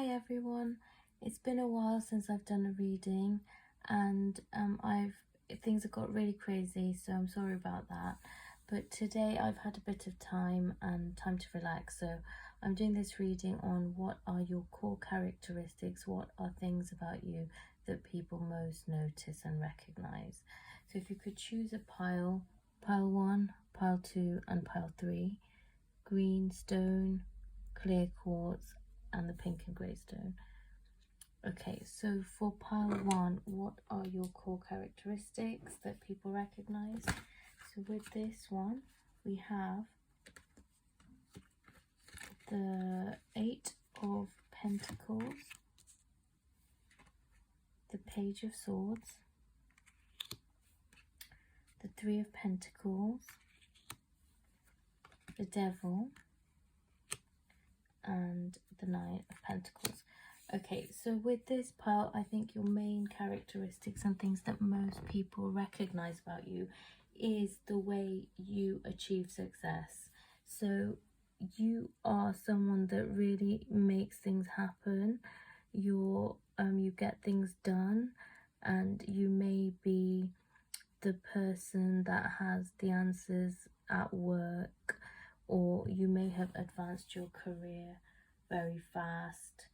everyone. It's been a while since I've done a reading, and things have got really crazy, so I'm sorry about that. But today I've had a bit of time and time to relax, so I'm doing this reading on what are your core characteristics, what are things about you that people most notice and recognize. So if you could choose a pile 1, pile 2 and pile 3, green stone, clear quartz and the pink and grey stone. Okay, so for pile 1, what are your core characteristics that people recognize? So with this one, we have the 8 of Pentacles, the Page of Swords, the 3 of Pentacles, the Devil, and the 9 of Pentacles. Okay, so with this pile, I think your main characteristics and things that most people recognize about you is the way you achieve success. So you are someone that really makes things happen. You get things done, and you may be the person that has the answers at work, or you may have advanced your career very fast.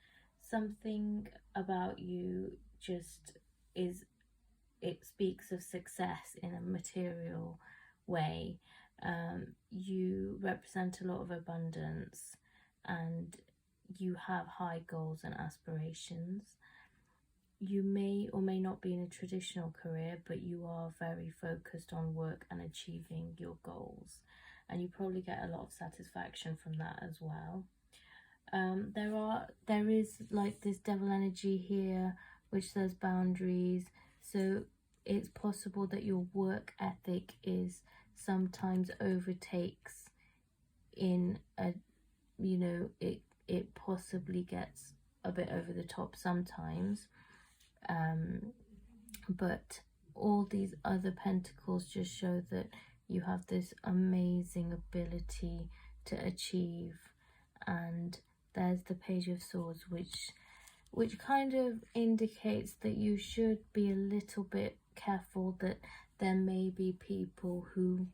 Something about you just it speaks of success in a material way. You represent a lot of abundance, and you have high goals and aspirations. You may or may not be in a traditional career, but you are very focused on work and achieving your goals, and you probably get a lot of satisfaction from that as well. There is like this devil energy here, which says boundaries. So it's possible that your work ethic is sometimes overtakes in a, it possibly gets a bit over the top sometimes. But all these other pentacles just show that you have this amazing ability to achieve. And there's the Page of Swords, which kind of indicates that you should be a little bit careful, that there may be people who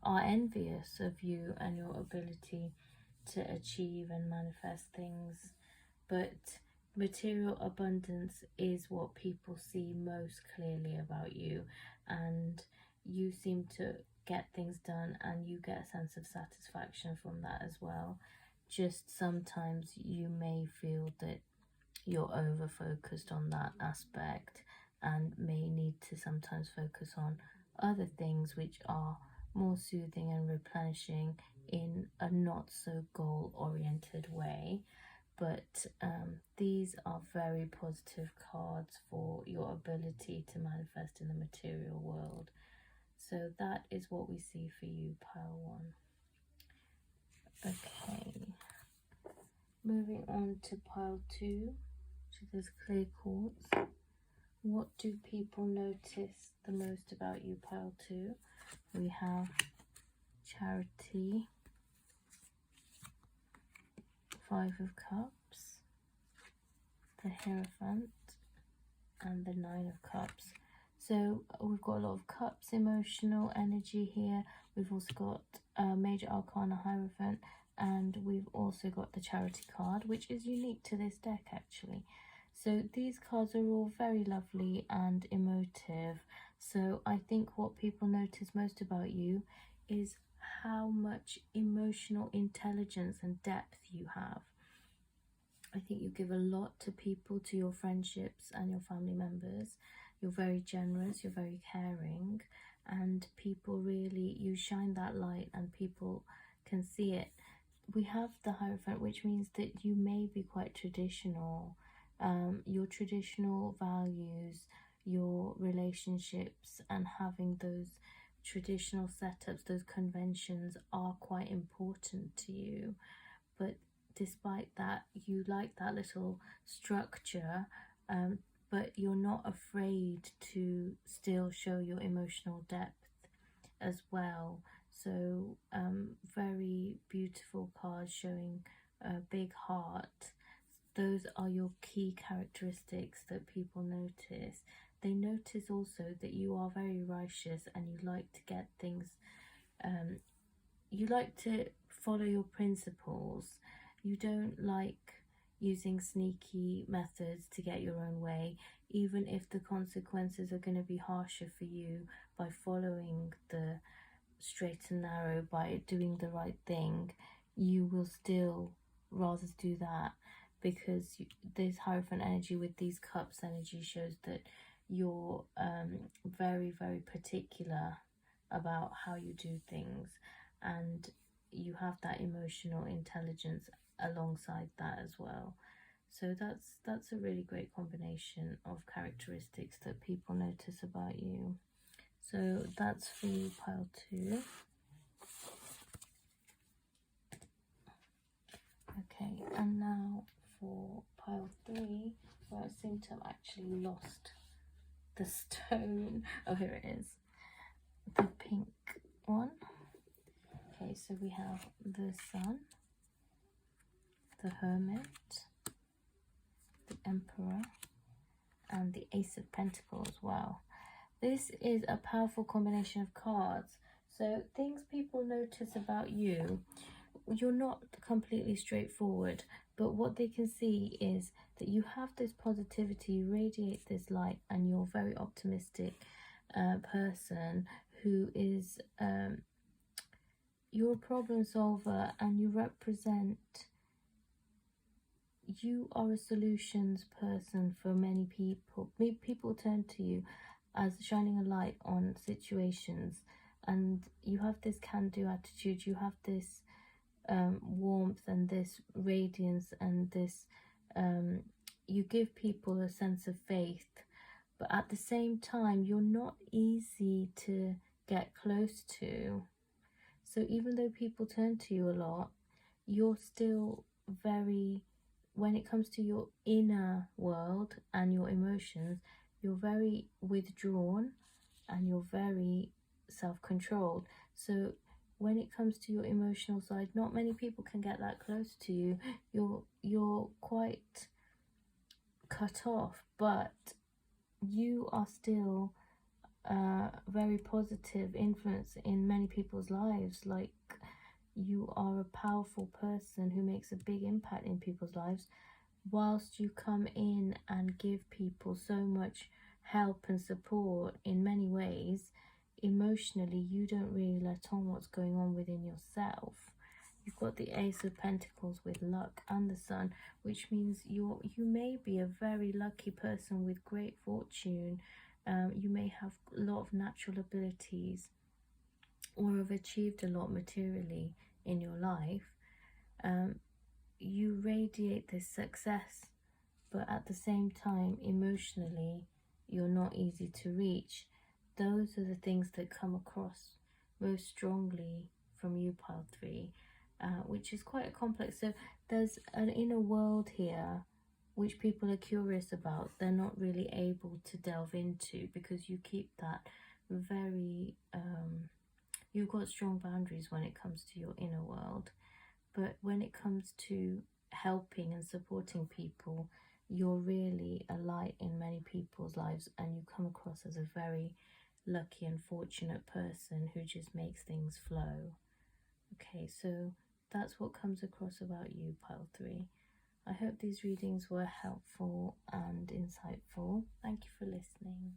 are envious of you and your ability to achieve and manifest things. But material abundance is what people see most clearly about you, and you seem to get things done and you get a sense of satisfaction from that as well. Just sometimes you may feel that you're over focused on that aspect and may need to sometimes focus on other things which are more soothing and replenishing in a not so goal oriented way. But these are very positive cards for your ability to manifest in the material world. So that is what we see for you, pile 1. Okay, moving on to pile 2, which is clear quartz. What do people notice the most about you, pile 2? We have Charity, 5 of Cups, the Hierophant, and the 9 of Cups. So we've got a lot of Cups, emotional energy here. We've also got Major Arcana Hierophant, and we've also got the Charity card, which is unique to this deck actually. So these cards are all very lovely and emotive. So I think what people notice most about you is how much emotional intelligence and depth you have. I think you give a lot to people, to your friendships and your family members. You're very generous, you're very caring, and people really, you shine that light and people can see it. We have the Hierophant, which means that you may be quite traditional. Your traditional values, your relationships, and having those traditional setups, those conventions are quite important to you. But despite that, you like that little structure, but you're not afraid to still show your emotional depth as well. So very beautiful card showing a big heart, those are your key characteristics that people notice. They notice also that you are very righteous and you like to get things, you like to follow your principles. You don't like using sneaky methods to get your own way, even if the consequences are going to be harsher for you by following the straight and narrow, by doing the right thing. You will still rather do that, because this Hierophant energy with these cups energy shows that you're very, very particular about how you do things, and you have that emotional intelligence alongside that as well. So that's a really great combination of characteristics that people notice about you. So that's for you, pile 2. Okay, and now for pile 3, where I seem to have actually lost the stone. Oh, here it is. The pink one. Okay, so we have the Sun, the Hermit, the Emperor, and the Ace of Pentacles. Wow. This is a powerful combination of cards. So things people notice about you, you're not completely straightforward, but what they can see is that you have this positivity, you radiate this light, and you're a very optimistic person who is, you're a problem solver, and you represent, you are a solutions person for many people. People turn to you as shining a light on situations, and you have this can-do attitude, you have this warmth and this radiance, and this you give people a sense of faith, but at the same time you're not easy to get close to. So even though people turn to you a lot, you're still very, when it comes to your inner world and your emotions, you're very withdrawn and you're very self-controlled. So when it comes to your emotional side, not many people can get that close to you. You're quite cut off, but you are still a very positive influence in many people's lives. Like, you are a powerful person who makes a big impact in people's lives, whilst you come in and give people so much help and support in many ways. Emotionally, you don't really let on what's going on within yourself. You've got the Ace of Pentacles with luck and the Sun, which means you may be a very lucky person with great fortune. You may have a lot of natural abilities, or have achieved a lot materially in your life. You radiate this success, but at the same time, emotionally, you're not easy to reach. Those are the things that come across most strongly from you, pile 3, which is quite a complex. So there's an inner world here which people are curious about. They're not really able to delve into, because you keep that very, you've got strong boundaries when it comes to your inner world. But when it comes to helping and supporting people, you're really a light in many people's lives, and you come across as a very lucky and fortunate person who just makes things flow. Okay, so that's what comes across about you, pile 3. I hope these readings were helpful and insightful. Thank you for listening.